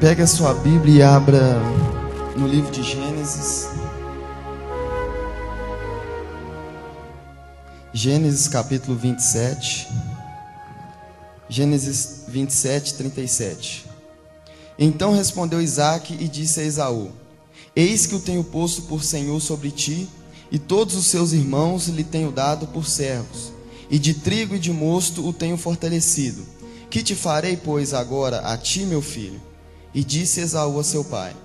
Pega a sua Bíblia e abra no livro de Gênesis. Gênesis capítulo 27. Gênesis 27, 37. Então respondeu Isaque e disse a Esaú: Eis que o tenho posto por senhor sobre ti, e todos os seus irmãos lhe tenho dado por servos, e de trigo e de mosto o tenho fortalecido. Que te farei, pois, agora a ti, meu filho? E disse Esaú a seu pai: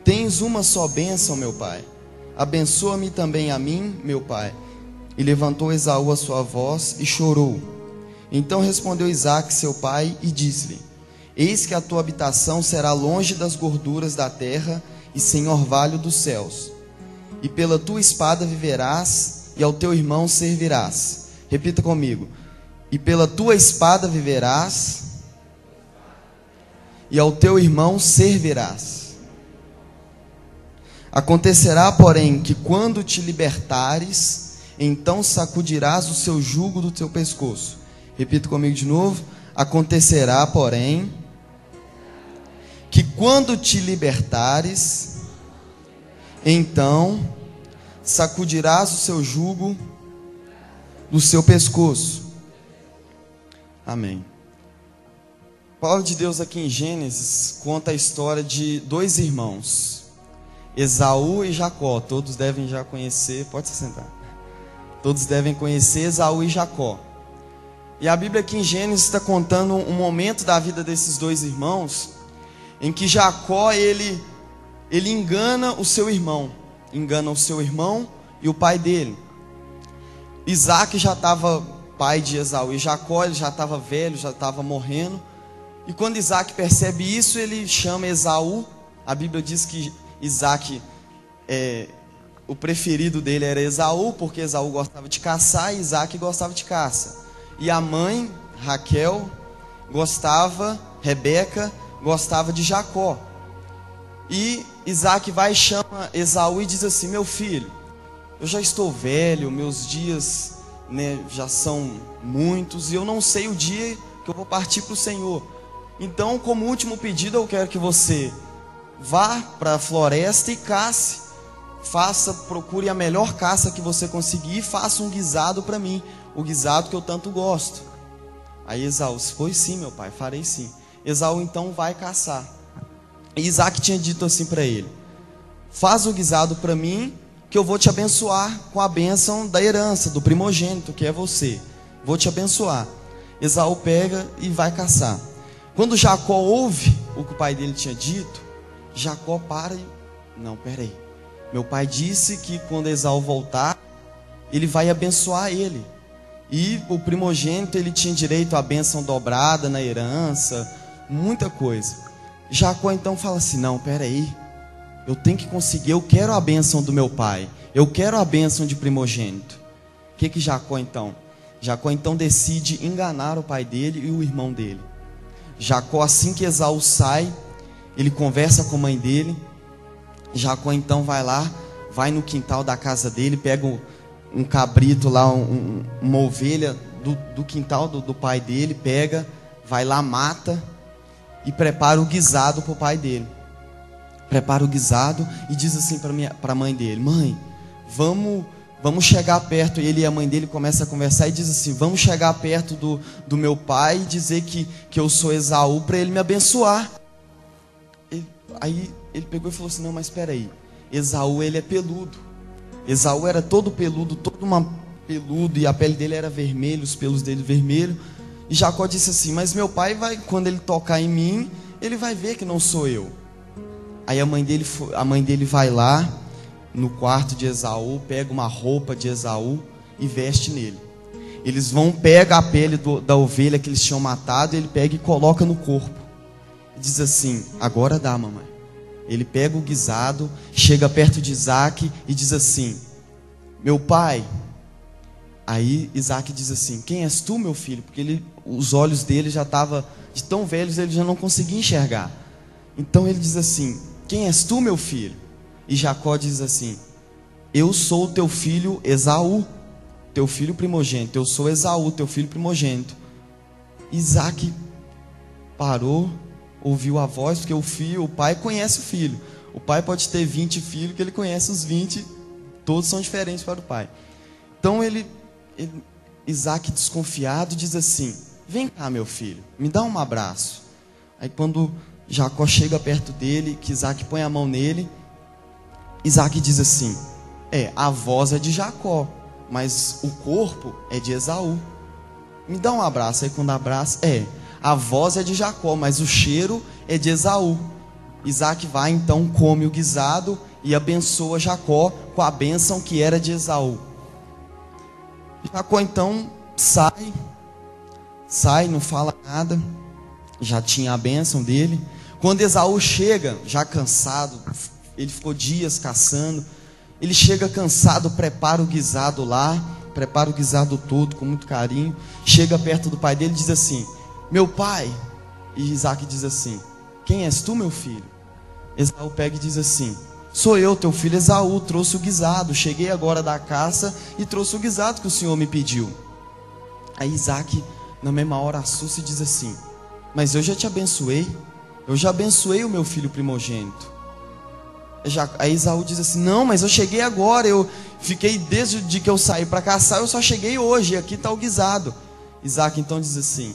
Tens uma só bênção, meu pai. Abençoa-me também a mim, meu pai. E levantou Esaú a sua voz e chorou. Então respondeu Isaque, seu pai, e disse-lhe: Eis que a tua habitação será longe das gorduras da terra e sem orvalho dos céus. E pela tua espada viverás, e ao teu irmão servirás. Repita comigo: e pela tua espada viverás, e ao teu irmão servirás. Acontecerá, porém, que quando te libertares, então sacudirás o seu jugo do teu pescoço. Repita comigo de novo: acontecerá, porém, que quando te libertares, então sacudirás o seu jugo do seu pescoço. Amém. A palavra de Deus aqui em Gênesis conta a história de dois irmãos, Esaú e Jacó. Todos devem já conhecer, pode se sentar. Todos devem conhecer Esaú e Jacó. E a Bíblia aqui em Gênesis está contando um momento da vida desses dois irmãos, em que Jacó, ele engana o seu irmão e o pai dele. Isaque já estava pai de Esaú, e Jacó, ele já estava velho, já estava morrendo. E quando Isaque percebe isso, ele chama Esaú. A Bíblia diz que Isaque, o preferido dele era Esaú, porque Esaú gostava de caçar e Isaque gostava de caça. E a mãe, Raquel, Rebeca, gostava de Jacó. E Isaque vai e chama Esaú e diz assim: meu filho, eu já estou velho, meus dias, já são muitos, e eu não sei o dia que eu vou partir para o Senhor. Então, como último pedido, eu quero que você vá para a floresta e cace. Procure a melhor caça que você conseguir e faça um guisado para mim, o guisado que eu tanto gosto. Aí Esaú: pois sim, meu pai, farei sim. Esaú então vai caçar. E Isaque tinha dito assim para ele: faz o guisado para mim, que eu vou te abençoar com a bênção da herança, do primogênito, que é você. Vou te abençoar. Esaú pega e vai caçar. Quando Jacó ouve o que o pai dele tinha dito, Jacó para e: não, peraí. Meu pai disse que quando Esaú voltar, ele vai abençoar ele. E o primogênito, ele tinha direito à bênção dobrada na herança, muita coisa. Jacó então fala assim: não, peraí. Eu tenho que conseguir, eu quero a bênção do meu pai. Eu quero a bênção de primogênito. O que Jacó então? Jacó então decide enganar o pai dele e o irmão dele. Jacó, assim que Esaú sai, ele conversa com a mãe dele. Jacó então vai no quintal da casa dele, pega um cabrito lá, uma ovelha do quintal do pai dele, pega, vai lá, mata e prepara o guisado para o pai dele. Prepara o guisado e diz assim para a mãe dele: mãe, vamos chegar perto. E ele e a mãe dele começam a conversar e diz assim: vamos chegar perto do meu pai e dizer que eu sou Esaú, para ele me abençoar. Aí ele pegou e falou assim: não, mas espera aí, Esaú, ele é peludo. Esaú era todo peludo, peludo, e a pele dele era vermelha, os pelos dele vermelhos. E Jacó disse assim: mas meu pai quando ele tocar em mim, ele vai ver que não sou eu. Aí a mãe dele vai lá no quarto de Esaú, pega uma roupa de Esaú e veste nele. Eles pega a pele da ovelha que eles tinham matado, ele pega e coloca no corpo. E diz assim: agora dá, mamãe. Ele pega o guisado, chega perto de Isaque e diz assim: meu pai. Aí Isaque diz assim: quem és tu, meu filho? Porque os olhos dele já estavam, de tão velhos, ele já não conseguia enxergar. Então ele diz assim: quem és tu, meu filho? E Jacó diz assim: eu sou o teu filho Esaú, teu filho primogênito. Eu sou Esaú, teu filho primogênito. Isaque parou, ouviu a voz, porque o pai conhece o filho. O pai pode ter 20 filhos, que ele conhece os 20, todos são diferentes para o pai. Então Isaac, desconfiado, diz assim: vem cá, meu filho, me dá um abraço. Aí quando Jacó chega perto dele, que Isaac põe a mão nele, Isaac diz assim: a voz é de Jacó, mas o corpo é de Esaú. Me dá um abraço. Aí quando abraça, a voz é de Jacó, mas o cheiro é de Esaú. Isaac vai então, come o guisado e abençoa Jacó com a bênção que era de Esaú. Jacó então sai, não fala nada, já tinha a bênção dele. Quando Esaú chega, já cansado, ele ficou dias caçando, ele chega cansado, prepara o guisado lá, prepara o guisado todo com muito carinho, chega perto do pai dele e diz assim: meu pai. E Isaac diz assim: quem és tu, meu filho? Esaú pega e diz assim: sou eu, teu filho Esaú, trouxe o guisado, cheguei agora da caça e trouxe o guisado que o senhor me pediu. Aí Isaac, na mesma hora, assusta e diz assim: mas eu já te abençoei, eu já abençoei o meu filho primogênito. Aí Esaú diz assim: não, mas eu cheguei agora, eu fiquei desde o dia que eu saí para caçar, eu só cheguei hoje, e aqui está o guisado. Isaac então diz assim: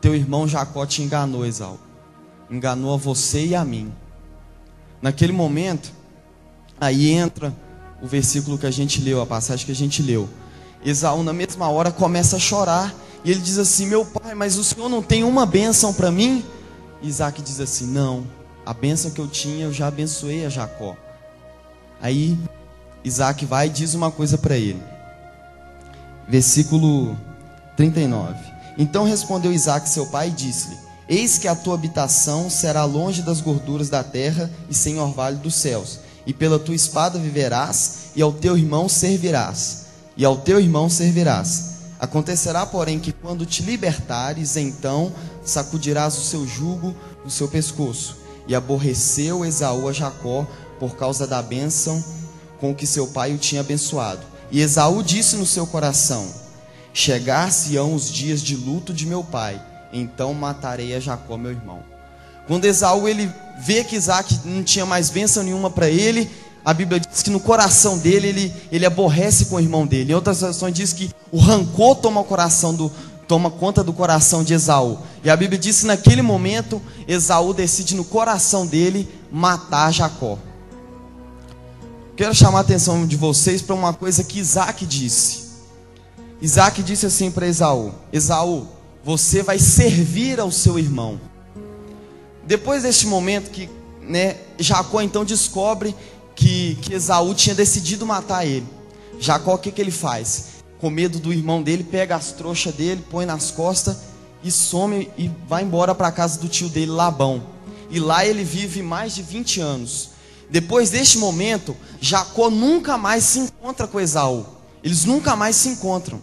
teu irmão Jacó te enganou, Esaú, enganou a você e a mim. Naquele momento, aí entra o versículo que a gente leu, a passagem que a gente leu. Esaú na mesma hora começa a chorar, e ele diz assim: meu pai, mas o senhor não tem uma bênção para mim? E Isaac diz assim: não, a bênção que eu tinha, eu já abençoei a Jacó. Aí Isaac vai e diz uma coisa para ele. Versículo 39. Então respondeu Isaac seu pai e disse-lhe: eis que a tua habitação será longe das gorduras da terra e sem orvalho dos céus, e pela tua espada viverás, e ao teu irmão servirás. Acontecerá, porém, que quando te libertares, então sacudirás o seu jugo no seu pescoço. E aborreceu Esaú a Jacó por causa da bênção com que seu pai o tinha abençoado. E Esaú disse no seu coração: chegar-se-ão os dias de luto de meu pai, então matarei a Jacó meu irmão. Quando Esaú ele vê que Isaac não tinha mais bênção nenhuma para ele, a Bíblia diz que no coração dele ele aborrece com o irmão dele. Em outras versões diz que o rancor toma conta do coração de Esaú. E a Bíblia diz que naquele momento Esaú decide no coração dele matar Jacó. Quero chamar a atenção de vocês para uma coisa que Isaac disse. Isaac disse assim para Esaú: Esaú, você vai servir ao seu irmão. Depois deste momento que Jacó então descobre que Esaú tinha decidido matar ele. Jacó, o que ele faz? Com medo do irmão dele, pega as trouxas dele, põe nas costas e some e vai embora para a casa do tio dele, Labão. E lá ele vive mais de 20 anos. Depois deste momento, Jacó nunca mais se encontra com Esaú. Eles nunca mais se encontram.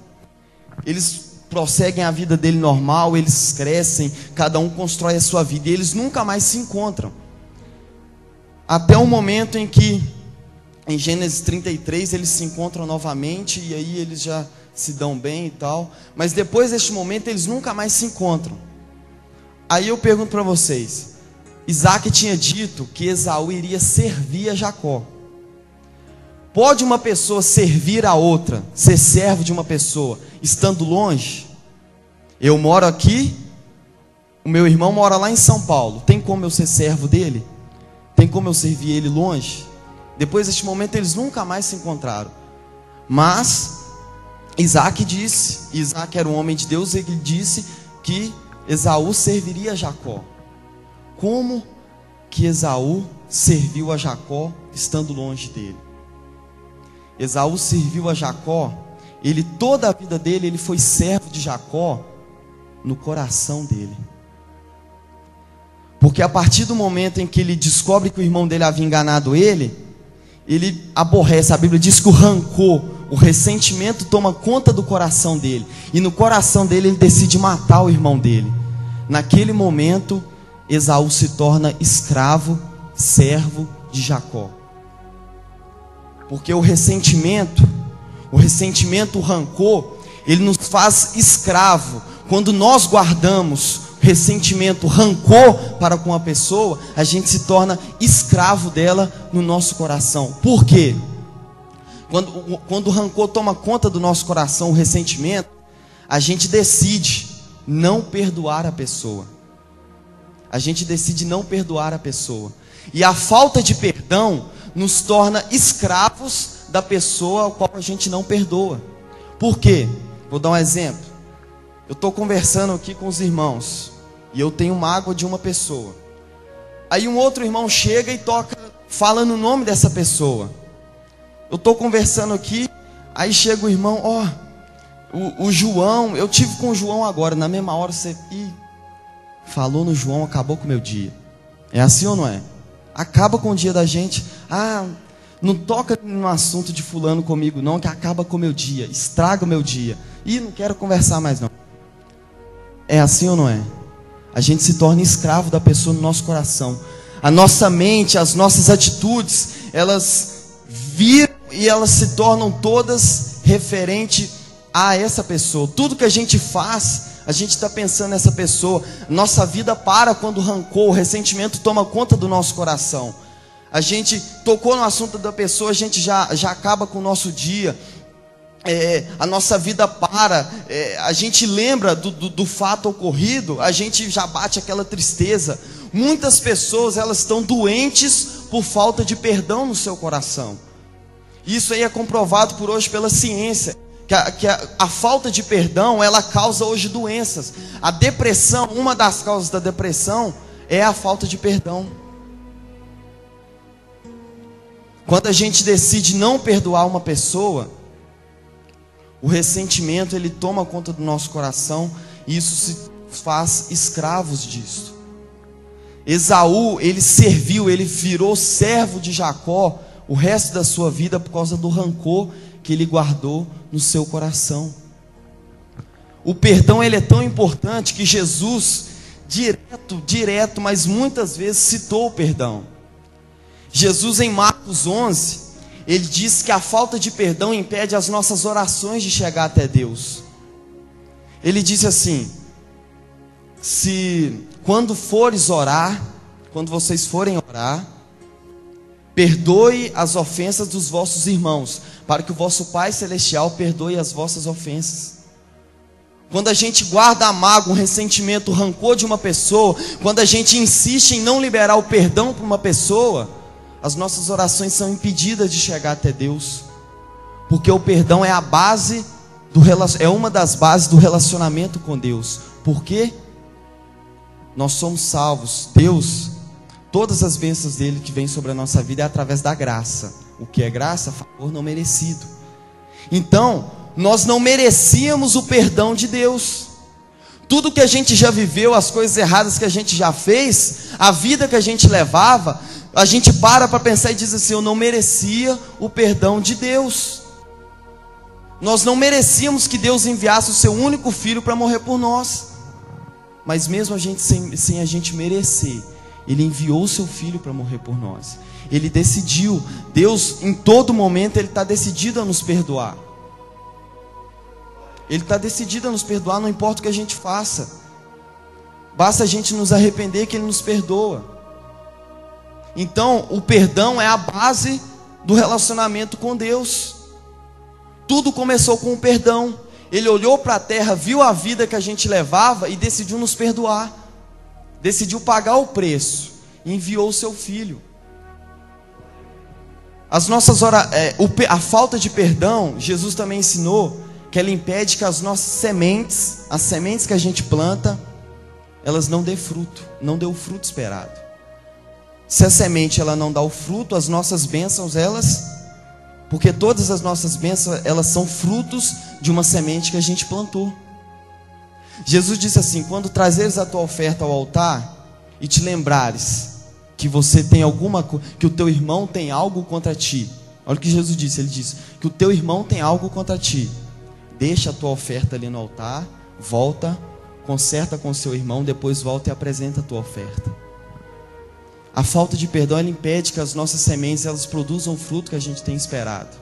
Eles prosseguem a vida dele normal, eles crescem, cada um constrói a sua vida, e eles nunca mais se encontram. Até o momento em que, em Gênesis 33, eles se encontram novamente, e aí eles já se dão bem e tal. Mas depois deste momento, eles nunca mais se encontram. Aí eu pergunto para vocês, Isaac tinha dito que Esaú iria servir a Jacó. Pode uma pessoa servir a outra, ser servo de uma pessoa, estando longe? Eu moro aqui, o meu irmão mora lá em São Paulo. Tem como eu ser servo dele? Tem como eu servir ele longe? Depois deste momento eles nunca mais se encontraram. Mas Isaac disse, Isaac era um homem de Deus, ele disse que Esaú serviria a Jacó. Como que Esaú serviu a Jacó estando longe dele? Esaú serviu a Jacó, toda a vida dele, ele foi servo de Jacó no coração dele. Porque a partir do momento em que ele descobre que o irmão dele havia enganado ele aborrece. A Bíblia diz que o rancor, o ressentimento toma conta do coração dele. E no coração dele ele decide matar o irmão dele. Naquele momento, Esaú se torna escravo, servo de Jacó. Porque o ressentimento, o rancor, ele nos faz escravo. Quando nós guardamos ressentimento, rancor para com a pessoa, a gente se torna escravo dela no nosso coração. Por quê? Quando o rancor toma conta do nosso coração, o ressentimento, a gente decide não perdoar a pessoa. A gente decide não perdoar a pessoa. E a falta de perdão nos torna escravos da pessoa a qual a gente não perdoa. Por quê? Vou dar um exemplo. Eu estou conversando aqui com os irmãos e eu tenho mágoa de uma pessoa. Aí um outro irmão chega e fala no nome dessa pessoa. Eu estou conversando aqui, aí chega o irmão, o João, eu tive com o João agora, na mesma hora você falou no João, acabou com o meu dia. É assim ou não é? Acaba com o dia da gente. Não toca no assunto de fulano comigo não, que acaba com o meu dia, estraga o meu dia. Não quero conversar mais não. É assim ou não é? A gente se torna escravo da pessoa no nosso coração. A nossa mente, as nossas atitudes, elas viram e elas se tornam todas referente a essa pessoa. Tudo que a gente faz, a gente está pensando nessa pessoa. Nossa vida para quando o rancor, o ressentimento toma conta do nosso coração. A gente tocou no assunto da pessoa, a gente já acaba com o nosso dia. A nossa vida para, a gente lembra do fato ocorrido, a gente já bate aquela tristeza. Muitas pessoas, elas estão doentes por falta de perdão no seu coração. Isso aí é comprovado por hoje pela ciência, que a falta de perdão, ela causa hoje doenças. A depressão, uma das causas da depressão é a falta de perdão. Quando a gente decide não perdoar uma pessoa, o ressentimento, ele toma conta do nosso coração, e isso se faz escravos disso. Esaú, ele serviu, ele virou servo de Jacó o resto da sua vida por causa do rancor que ele guardou no seu coração. O perdão, ele é tão importante que Jesus, direto, mas muitas vezes citou o perdão. Jesus, em Marcos 11, ele diz que a falta de perdão impede as nossas orações de chegar até Deus. Ele disse assim: quando vocês forem orar, perdoe as ofensas dos vossos irmãos, para que o vosso Pai Celestial perdoe as vossas ofensas. Quando a gente guarda a mágoa, um ressentimento, o rancor de uma pessoa, quando a gente insiste em não liberar o perdão para uma pessoa, as nossas orações são impedidas de chegar até Deus. Porque o perdão é uma das bases do relacionamento com Deus. Por quê? Nós somos salvos. Deus, todas as bênçãos dele que vêm sobre a nossa vida é através da graça. O que é graça? Favor não merecido. Então, nós não merecíamos o perdão de Deus. Tudo que a gente já viveu, as coisas erradas que a gente já fez, a vida que a gente levava, a gente para pensar e diz assim: eu não merecia o perdão de Deus. Nós não merecíamos que Deus enviasse o seu único filho para morrer por nós. Mas mesmo a gente sem a gente merecer, Ele enviou o seu filho para morrer por nós. Ele decidiu. Deus, em todo momento, Ele está decidido a nos perdoar. Ele está decidido a nos perdoar, não importa o que a gente faça. Basta a gente nos arrepender que Ele nos perdoa. Então, o perdão é a base do relacionamento com Deus. Tudo começou com o perdão. Ele olhou para a terra, viu a vida que a gente levava e decidiu nos perdoar. Decidiu pagar o preço e enviou o seu filho. A falta de perdão, Jesus também ensinou que ela impede que as nossas sementes, as sementes que a gente planta, elas não dê fruto, não dê o fruto esperado. Se a semente ela não dá o fruto, as nossas bênçãos, porque todas as nossas bênçãos, elas são frutos de uma semente que a gente plantou. Jesus disse assim: quando trazeres a tua oferta ao altar e te lembrares que você tem que o teu irmão tem algo contra ti. Olha o que Jesus disse, ele disse que o teu irmão tem algo contra ti. Deixa a tua oferta ali no altar, volta, conserta com o seu irmão, depois volta e apresenta a tua oferta. A falta de perdão, ela impede que as nossas sementes, elas produzam o fruto que a gente tem esperado.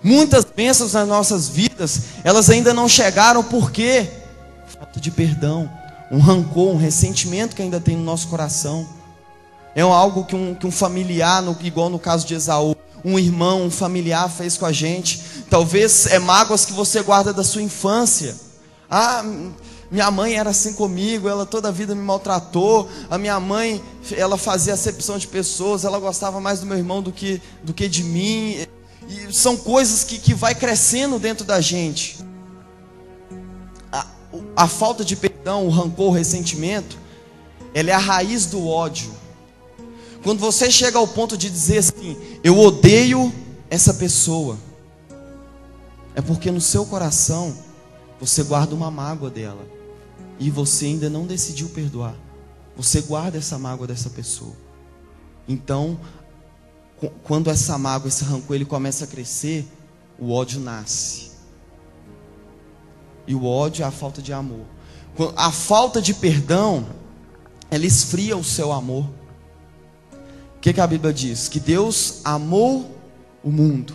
Muitas bênçãos nas nossas vidas, elas ainda não chegaram, por quê? Falta de perdão. um rancor, um ressentimento que ainda tem no nosso coração. É algo que um familiar, igual no caso de Esaú, um irmão, um familiar fez com a gente. Talvez é mágoas que você guarda da sua infância. Ah, minha mãe era assim comigo, ela toda a vida me maltratou. A minha mãe, ela fazia acepção de pessoas, ela gostava mais do meu irmão do que de mim. E são coisas que vai crescendo dentro da gente. A falta de perdão, o rancor, o ressentimento, ela é a raiz do ódio. Quando você chega ao ponto de dizer assim, eu odeio essa pessoa, é porque no seu coração você guarda uma mágoa dela e você ainda não decidiu perdoar. Você guarda essa mágoa dessa pessoa. Então, quando essa mágoa, esse rancor, ele começa a crescer, o ódio nasce. E o ódio é a falta de amor. A falta de perdão, ela esfria o seu amor. O que a Bíblia diz? Que Deus amou o mundo,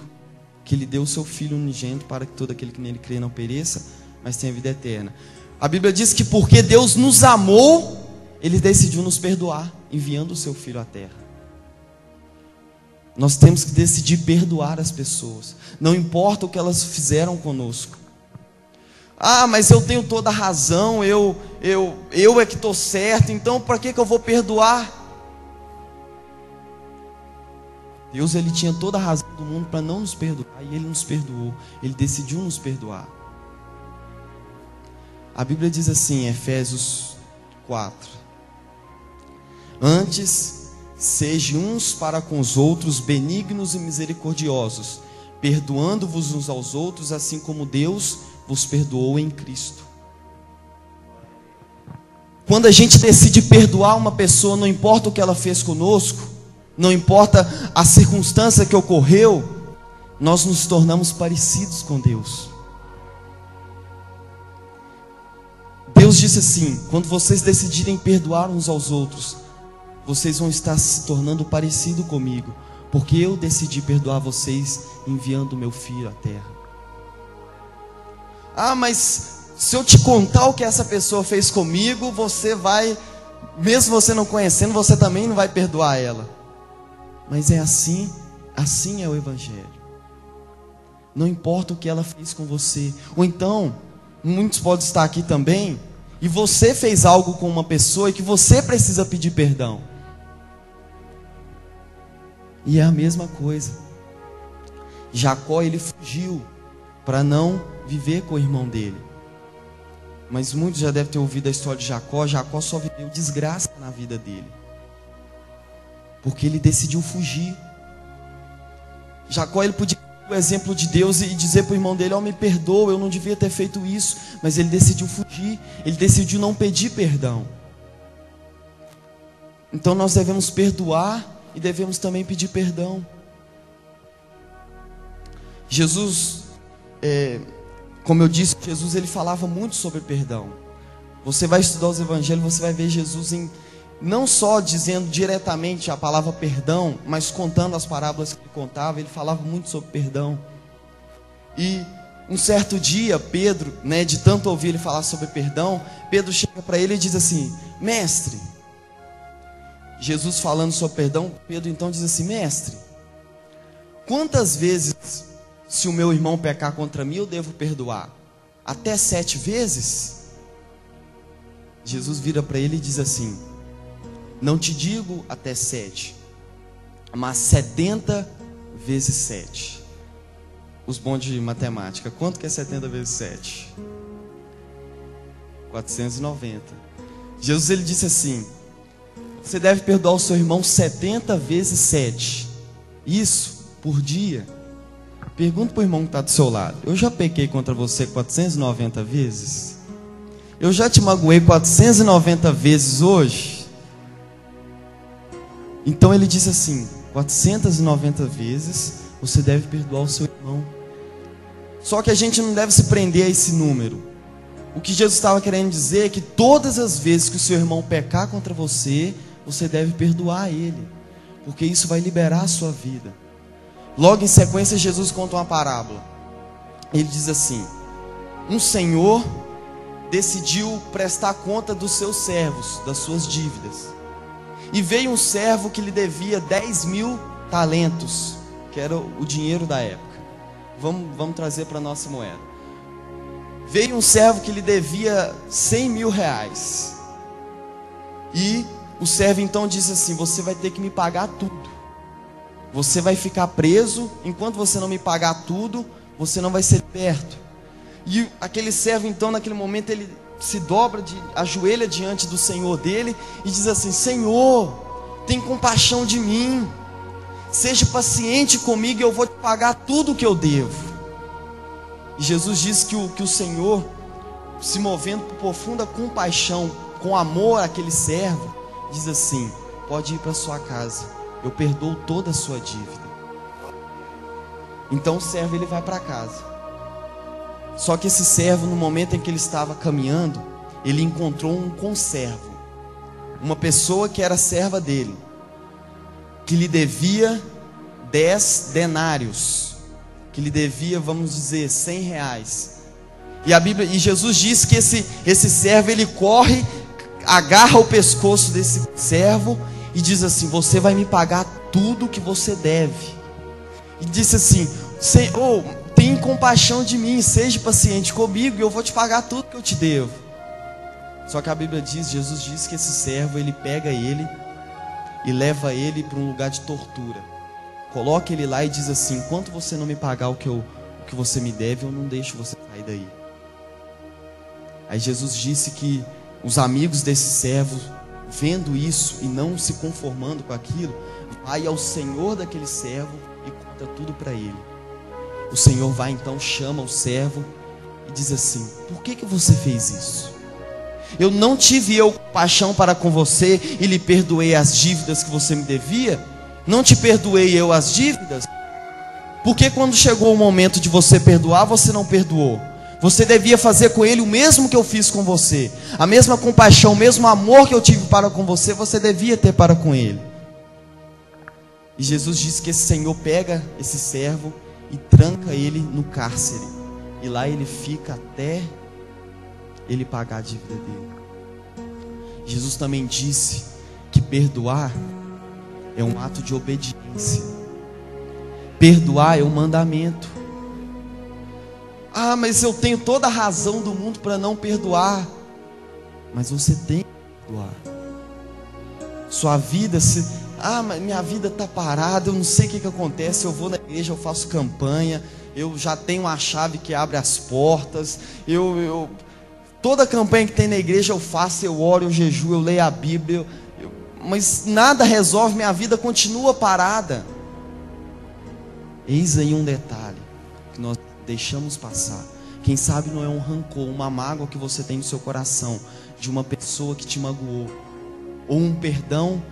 que Ele deu o seu Filho unigênito para que todo aquele que nele crê não pereça, mas tenha vida eterna. A Bíblia diz que porque Deus nos amou, Ele decidiu nos perdoar, enviando o seu Filho à terra. Nós temos que decidir perdoar as pessoas, não importa o que elas fizeram conosco. Ah, mas eu tenho toda a razão, eu é que estou certo, então para que eu vou perdoar? Deus, Ele tinha toda a razão do mundo para não nos perdoar, e Ele nos perdoou, Ele decidiu nos perdoar. A Bíblia diz assim, em Efésios 4: Antes, sejam uns para com os outros benignos e misericordiosos, perdoando-vos uns aos outros, assim como Deus vos perdoou em Cristo. Quando a gente decide perdoar uma pessoa, não importa o que ela fez conosco, não importa a circunstância que ocorreu, nós nos tornamos parecidos com Deus. Deus disse assim: quando vocês decidirem perdoar uns aos outros, vocês vão estar se tornando parecido comigo, porque eu decidi perdoar vocês enviando o meu Filho à terra. Ah, mas se eu te contar o que essa pessoa fez comigo, você vai, mesmo você não conhecendo, você também não vai perdoar ela. Mas é assim é o Evangelho. Não importa o que ela fez com você. Ou então, muitos podem estar aqui também, e você fez algo com uma pessoa e que você precisa pedir perdão. E é a mesma coisa. Jacó, ele fugiu para não viver com o irmão dele. Mas muitos já devem ter ouvido a história de Jacó. Jacó só viveu desgraça na vida dele, porque ele decidiu fugir. Jacó, ele podia dar o exemplo de Deus e dizer para o irmão dele: me perdoa, eu não devia ter feito isso. Mas ele decidiu fugir, ele decidiu não pedir perdão. Então nós devemos perdoar e devemos também pedir perdão. Jesus, como eu disse, Jesus, ele falava muito sobre perdão. Você vai estudar os evangelhos, você vai ver Jesus não só dizendo diretamente a palavra perdão, mas contando as parábolas que ele contava. Ele falava muito sobre perdão. E um certo dia, Pedro, de tanto ouvir ele falar sobre perdão, Pedro chega para ele e diz assim: mestre, Jesus falando sobre perdão, Pedro então diz assim: mestre, quantas vezes, se o meu irmão pecar contra mim, eu devo perdoar? Até 7 vezes? Jesus vira para ele e diz assim: não te digo até 7, mas 70 vezes 7. Os bons de matemática, quanto que é 70 vezes 7? 490. Jesus, ele disse assim: você deve perdoar o seu irmão 70 vezes 7. Isso por dia. Pergunta para o irmão que está do seu lado: eu já pequei contra você 490 vezes? Eu já te magoei 490 vezes hoje? Então ele disse assim: 490 vezes você deve perdoar o seu irmão. Só que a gente não deve se prender a esse número. O que Jesus estava querendo dizer é que todas as vezes que o seu irmão pecar contra você, você deve perdoar ele, porque isso vai liberar a sua vida. Logo em sequência, Jesus conta uma parábola. Ele diz assim: um senhor decidiu prestar conta dos seus servos, das suas dívidas. E veio um servo que lhe devia 10.000 talentos, que era o dinheiro da época. Vamos trazer para a nossa moeda. Veio um servo que lhe devia 100.000 reais. E o servo então disse assim: você vai ter que me pagar tudo. Você vai ficar preso, enquanto você não me pagar tudo, você não vai ser liberto. E aquele servo então, naquele momento, ele se dobra, ajoelha diante do Senhor dele e diz assim: Senhor, tem compaixão de mim, seja paciente comigo e eu vou te pagar tudo o que eu devo. E Jesus diz que o Senhor, se movendo por profunda compaixão, com amor àquele servo, diz assim: pode ir para sua casa, eu perdoo toda a sua dívida. Então o servo ele vai para casa. Só que esse servo, no momento em que ele estava caminhando, ele encontrou um conservo, uma pessoa que era serva dele, que lhe devia 10 denários, que lhe devia, vamos dizer, 100 reais. E Jesus diz que esse servo, ele corre, agarra o pescoço desse servo e diz assim: você vai me pagar tudo que você deve. E disse assim: Senhor, tem compaixão de mim, seja paciente comigo e eu vou te pagar tudo que eu te devo. Só que a Bíblia diz, Jesus diz que esse servo, ele pega ele e leva ele para um lugar de tortura. Coloca ele lá e diz assim: enquanto você não me pagar o que você me deve, eu não deixo você sair daí. Aí Jesus disse que os amigos desse servo, vendo isso e não se conformando com aquilo, vai ao senhor daquele servo e conta tudo para ele. O Senhor vai então, chama o servo e diz assim: por que você fez isso? Eu não tive compaixão para com você e lhe perdoei as dívidas que você me devia? Não te perdoei eu as dívidas? Porque quando chegou o momento de você perdoar, você não perdoou? Você devia fazer com ele o mesmo que eu fiz com você. A mesma compaixão, o mesmo amor que eu tive para com você, você devia ter para com ele. E Jesus disse que esse Senhor pega esse servo e tranca ele no cárcere. E lá ele fica até ele pagar a dívida dele. Jesus também disse que perdoar é um ato de obediência. Perdoar é um mandamento. Ah, mas eu tenho toda a razão do mundo para não perdoar. Mas você tem que perdoar. Sua vida mas minha vida está parada, eu não sei o que acontece. Eu vou na igreja, eu faço campanha, eu já tenho uma chave que abre as portas, toda campanha que tem na igreja eu faço, eu oro, eu jejuo, eu leio a Bíblia, mas nada resolve, minha vida continua parada. Eis aí um detalhe que nós deixamos passar. Quem sabe não é um rancor, uma mágoa que você tem no seu coração de uma pessoa que te magoou, ou um perdão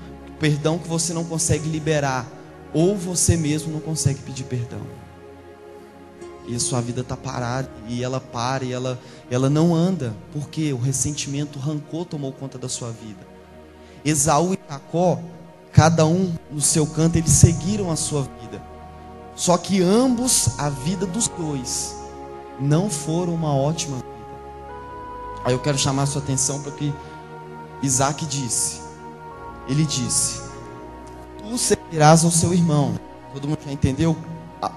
que você não consegue liberar, ou você mesmo não consegue pedir perdão. E a sua vida está parada, e ela para, e ela não anda, porque o ressentimento, o rancor tomou conta da sua vida. Esaú e Jacó, cada um no seu canto, eles seguiram a sua vida. Só que ambos, a vida dos dois, não foram uma ótima vida. Aí eu quero chamar a sua atenção para o que Isaac disse. Ele disse: tu servirás ao seu irmão. Todo mundo já entendeu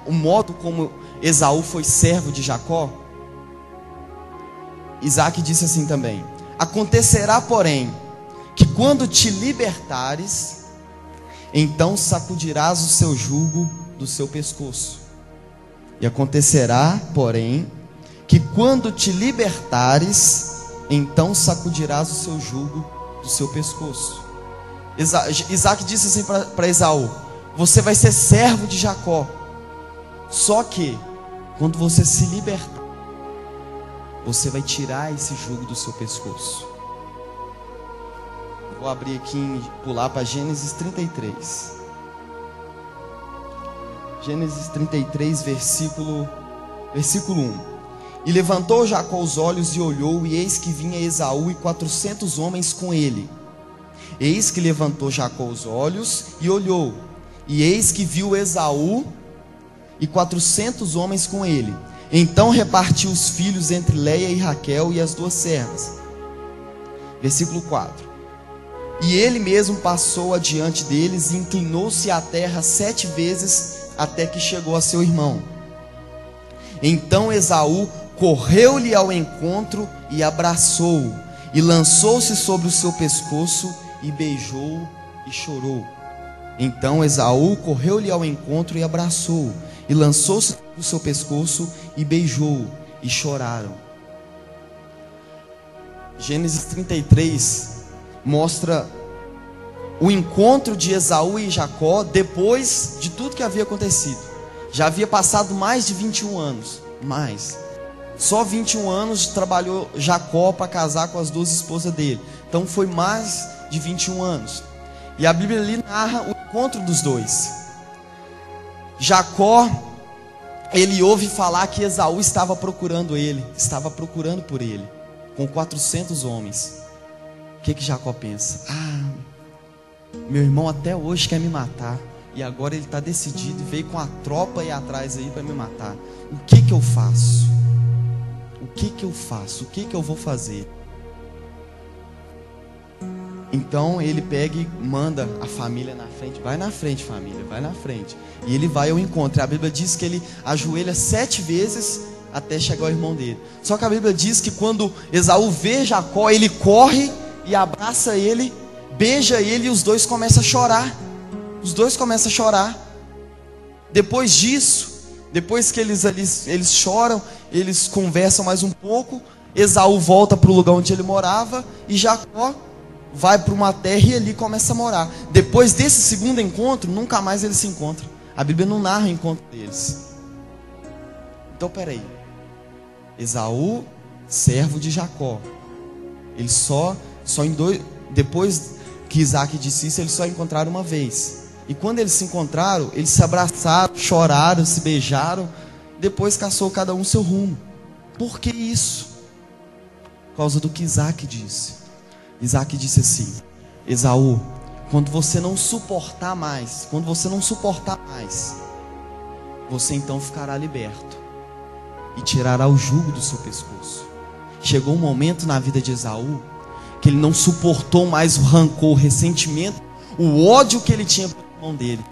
o modo como Esaú foi servo de Jacó? Isaac disse assim também: acontecerá, porém, que quando te libertares, então sacudirás o seu jugo do seu pescoço. E acontecerá, porém, que quando te libertares, então sacudirás o seu jugo do seu pescoço. Isaac disse assim para Esaú: você vai ser servo de Jacó, só que quando você se libertar, você vai tirar esse jugo do seu pescoço. Vou abrir aqui e pular para Gênesis 33. Gênesis 33, versículo 1. E levantou Jacó os olhos e olhou, e eis que vinha Esaú e 400 homens com ele. Eis que levantou Jacó os olhos e olhou, e eis que viu Esaú e 400 homens com ele. Então repartiu os filhos entre Léia e Raquel e as 2 servas. Versículo 4. E ele mesmo passou adiante deles e inclinou-se à terra 7 vezes até que chegou a seu irmão. Então Esaú correu-lhe ao encontro e abraçou-o, e lançou-se sobre o seu pescoço e beijou-o e chorou. Então Esaú correu-lhe ao encontro e abraçou-o, e lançou-se sobre o seu pescoço e beijou-o, e choraram. Gênesis 33 mostra o encontro de Esaú e Jacó depois de tudo que havia acontecido. Já havia passado mais de 21 anos, só 21 anos trabalhou Jacó para casar com as 2 esposas dele. Então foi mais de 21 anos. E a Bíblia ali narra o encontro dos dois. Jacó, ele ouve falar que Esaú estava procurando por ele, com 400 homens. O que Jacó pensa? Meu irmão até hoje quer me matar, e agora ele está decidido e veio com a tropa aí atrás aí para me matar. O que eu faço? O que eu faço? O que eu vou fazer? Então ele pega e manda a família na frente. Vai na frente, família, vai na frente. E ele vai ao encontro. A Bíblia diz que ele ajoelha 7 vezes até chegar ao irmão dele. Só que a Bíblia diz que quando Esaú vê Jacó, ele corre e abraça ele, beija ele, e os dois começam a chorar. Depois disso, depois que eles choram, eles conversam mais um pouco. Esaú volta para o lugar onde ele morava, e Jacó vai para uma terra e ali começa a morar. Depois desse segundo encontro, nunca mais eles se encontram. A Bíblia não narra o encontro deles. Então peraí, Esaú, servo de Jacó, ele depois que Isaac disse isso, eles só encontraram uma vez. E quando eles se encontraram, eles se abraçaram, choraram, se beijaram. Depois caçou cada um seu rumo. Por que isso? Por causa do que Isaac disse. Isaac disse assim: Esaú, quando você não suportar mais, você então ficará liberto e tirará o jugo do seu pescoço. Chegou um momento na vida de Esaú que ele não suportou mais o rancor, o ressentimento, o ódio que ele tinha pelo irmão dele.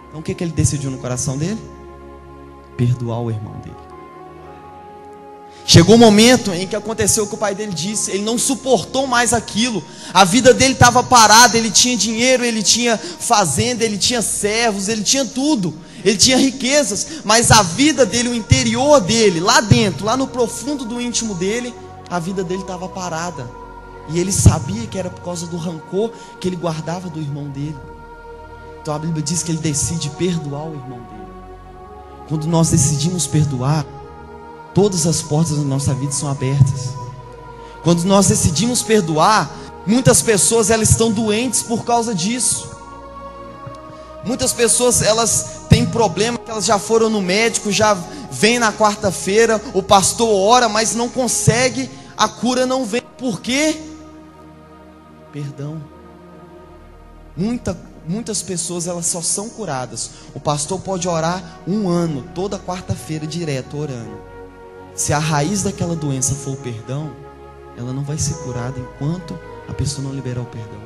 Então o que ele decidiu no coração dele? Perdoar o irmão dele. Chegou um momento em que aconteceu o que o pai dele disse. Ele não suportou mais aquilo. A vida dele estava parada. Ele tinha dinheiro, ele tinha fazenda, ele tinha servos, ele tinha tudo, ele tinha riquezas. Mas a vida dele, o interior dele, lá dentro, lá no profundo do íntimo dele, a vida dele estava parada. E ele sabia que era por causa do rancor que ele guardava do irmão dele. Então a Bíblia diz que ele decide perdoar o irmão dele. Quando nós decidimos perdoar, todas as portas da nossa vida são abertas. Quando nós decidimos perdoar, muitas pessoas elas estão doentes por causa disso. Muitas pessoas elas têm problema, que elas já foram no médico, já vem na quarta-feira, o pastor ora, mas não consegue, a cura não vem. Por quê? Perdão. Muitas pessoas elas só são curadas. O pastor pode orar 1 ano, toda quarta-feira direto orando. Se a raiz daquela doença for o perdão, ela não vai ser curada enquanto a pessoa não liberar o perdão.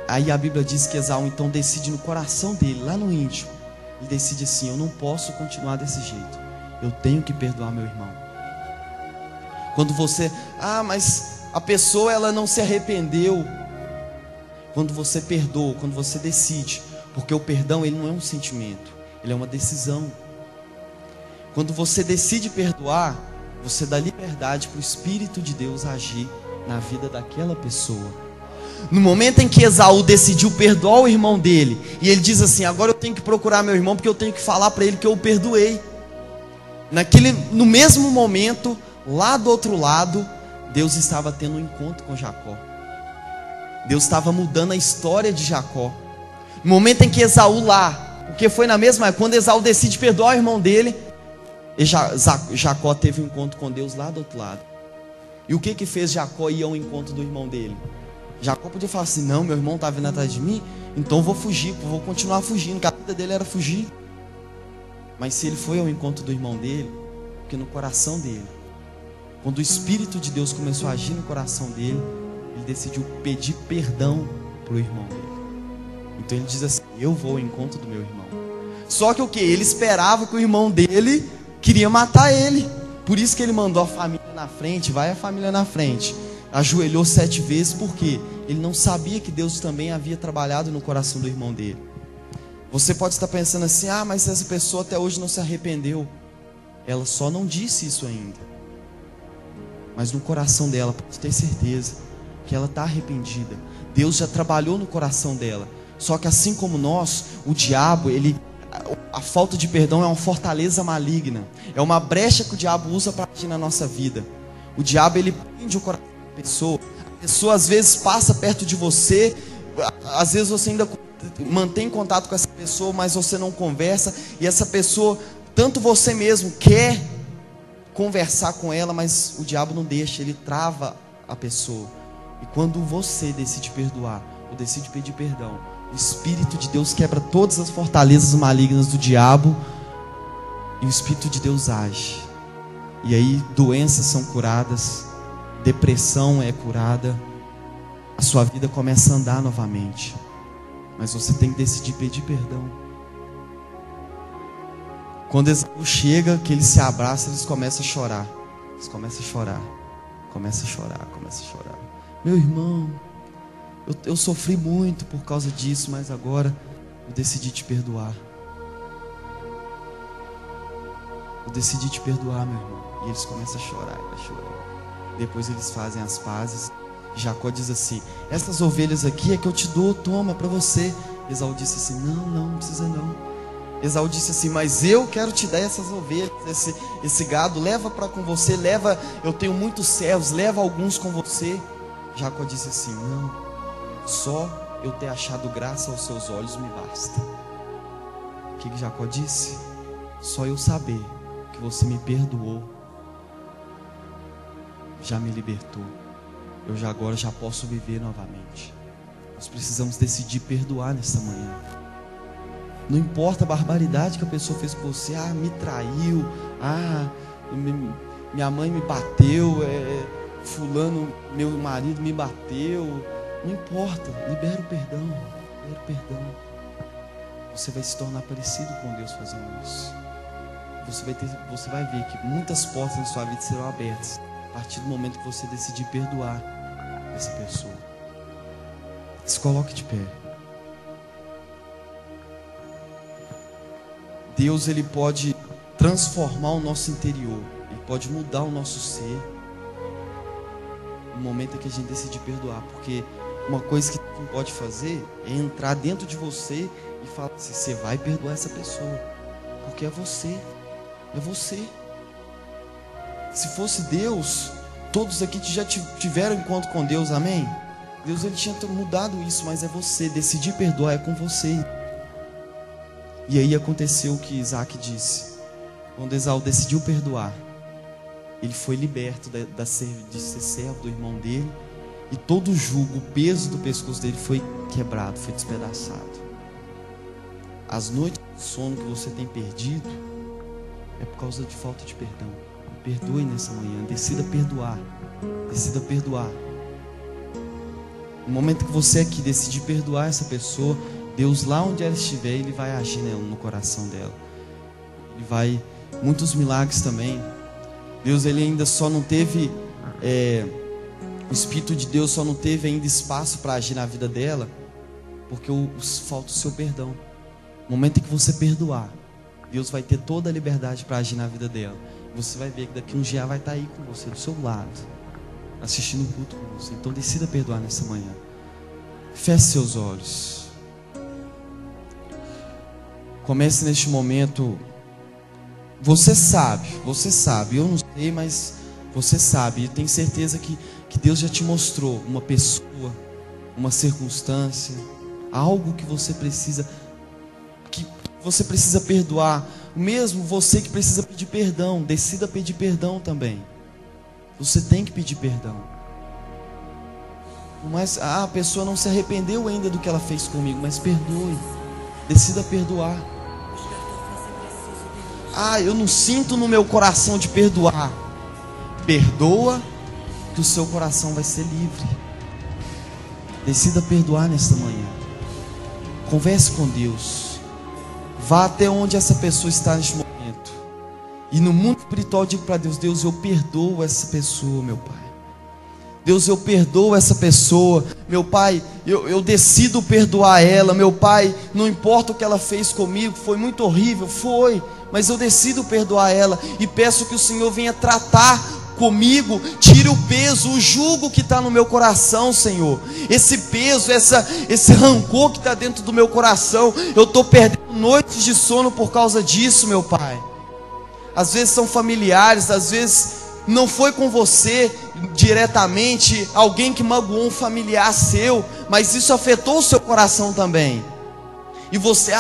Aí a Bíblia diz que Esaú então decide no coração dele, lá no íntimo, ele decide assim: eu não posso continuar desse jeito, eu tenho que perdoar meu irmão. Quando você, mas a pessoa ela não se arrependeu. Quando você perdoa, quando você decide, porque o perdão ele não é um sentimento, ele é uma decisão. Quando você decide perdoar, você dá liberdade para o Espírito de Deus agir na vida daquela pessoa. No momento em que Esaú decidiu perdoar o irmão dele, e ele diz assim: agora eu tenho que procurar meu irmão, porque eu tenho que falar para ele que eu o perdoei. No mesmo momento, lá do outro lado, Deus estava tendo um encontro com Jacó. Deus estava mudando a história de Jacó. No momento em que Esaú lá, porque foi na mesma época, quando Esaú decide perdoar o irmão dele, Jacó teve um encontro com Deus lá do outro lado. E o que fez Jacó ir ao encontro do irmão dele? Jacó podia falar assim: não, meu irmão está vindo atrás de mim, então eu vou fugir, vou continuar fugindo, porque a vida dele era fugir. Mas se ele foi ao encontro do irmão dele, porque no coração dele, quando o Espírito de Deus começou a agir no coração dele, ele decidiu pedir perdão para o irmão dele. Então ele diz assim: eu vou ao encontro do meu irmão. Só que o que? Ele esperava que o irmão dele queria matar ele. Por isso que ele mandou a família na frente. Vai a família na frente. Ajoelhou 7 vezes, porque ele não sabia que Deus também havia trabalhado no coração do irmão dele. Você pode estar pensando assim: ah, mas essa pessoa até hoje não se arrependeu. Ela só não disse isso ainda. Mas no coração dela, pode ter certeza que ela está arrependida. Deus já trabalhou no coração dela. Só que assim como nós, o diabo, a falta de perdão é uma fortaleza maligna. É uma brecha que o diabo usa para agir na nossa vida. O diabo, ele prende o coração da pessoa. A pessoa às vezes passa perto de você. Às vezes você ainda mantém contato com essa pessoa, mas você não conversa. E essa pessoa, tanto você mesmo quer conversar com ela, mas o diabo não deixa. Ele trava a pessoa. E quando você decide perdoar, ou decide pedir perdão, o Espírito de Deus quebra todas as fortalezas malignas do diabo, e o Espírito de Deus age. E aí doenças são curadas, depressão é curada, a sua vida começa a andar novamente. Mas você tem que decidir pedir perdão. Quando Esaú chega, que eles se abraçam, eles começam a chorar. Eles começam a chorar. Começa a chorar, começa a chorar. Meu irmão, eu sofri muito por causa disso, mas agora eu decidi te perdoar. Eu decidi te perdoar, meu irmão. E eles começam a chorar, vai chorar. Depois eles fazem as pazes. Jacó diz assim: essas ovelhas aqui é que eu te dou, toma para você. Esaú disse assim: não precisa não. Esaú disse assim: mas eu quero te dar essas ovelhas, esse gado, leva para com você, leva, eu tenho muitos servos, leva alguns com você. Jacó disse assim: não, só eu ter achado graça aos seus olhos me basta. O que Jacó disse? Só eu saber que você me perdoou já me libertou. Eu agora já posso viver novamente. Nós precisamos decidir perdoar nesta manhã. Não importa a barbaridade que a pessoa fez com você. Ah, me traiu. Ah, minha mãe me bateu. Fulano, meu marido me bateu. Não importa. Libera o perdão. Libera o perdão. Você vai se tornar parecido com Deus fazendo isso. Você vai ver que muitas portas na sua vida serão abertas a partir do momento que você decidir perdoar essa pessoa. Se coloque de pé. Deus, ele pode transformar o nosso interior. Ele pode mudar o nosso ser no momento em que a gente decidir perdoar. Porque uma coisa que não pode fazer é entrar dentro de você e falar assim: você vai perdoar essa pessoa, porque é você. É você. Se fosse Deus, todos aqui já tiveram encontro com Deus, amém? Deus, ele tinha mudado isso, mas é você. Decidir perdoar é com você. E aí aconteceu o que Isaac disse. Quando Esaú decidiu perdoar, ele foi liberto de ser servo do irmão dele. E todo o jugo, o peso do pescoço dele foi quebrado, foi despedaçado. As noites de sono que você tem perdido é por causa de falta de perdão. Perdoe nessa manhã, decida perdoar. Decida perdoar. No momento que você aqui decidir perdoar essa pessoa, Deus, lá onde ela estiver, ele vai agir no coração dela. Ele vai, muitos milagres também. Deus, ele ainda só não teve, o Espírito de Deus só não teve ainda espaço para agir na vida dela, porque falta o seu perdão. No momento em que você perdoar, Deus vai ter toda a liberdade para agir na vida dela. Você vai ver que daqui um dia vai estar aí com você, do seu lado, assistindo o culto com você. Então decida perdoar nessa manhã. Feche seus olhos. Comece neste momento. Você sabe, eu não sei, mas você sabe. E tenho certeza que Deus já te mostrou uma pessoa, uma circunstância, algo que você precisa perdoar. Mesmo você que precisa pedir perdão, decida pedir perdão também. Você tem que pedir perdão. Mas a pessoa não se arrependeu ainda do que ela fez comigo, mas perdoe. Decida perdoar. eu não sinto no meu coração de perdoar. Perdoa, que o seu coração vai ser livre. Decida perdoar nesta manhã. Converse com Deus. Vá até onde essa pessoa está neste momento. E no mundo espiritual eu digo para Deus: Deus, eu perdoo essa pessoa, meu Pai. Deus, eu perdoo essa pessoa, meu Pai, eu decido perdoar ela, meu Pai, não importa o que ela fez comigo, foi muito horrível, foi, mas eu decido perdoar ela, e peço que o Senhor venha tratar comigo, tire o peso, o jugo que está no meu coração, Senhor, esse peso, esse rancor que está dentro do meu coração, eu estou perdendo noites de sono por causa disso, meu Pai. Às vezes são familiares, às vezes não foi com você diretamente, alguém que magoou um familiar seu, mas isso afetou o seu coração também. E você,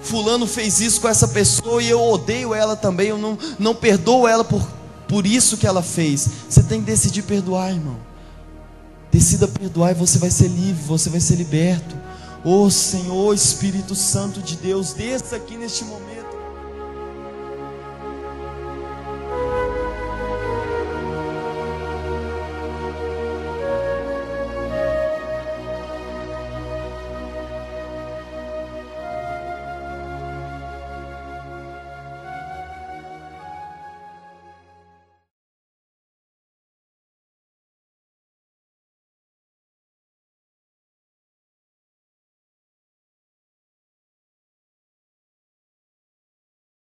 fulano fez isso com essa pessoa e eu odeio ela também, eu não perdoo ela por isso que ela fez. Você tem que decidir perdoar, irmão. Decida perdoar e você vai ser livre, você vai ser liberto. Ô Senhor, Espírito Santo de Deus, desça aqui neste momento.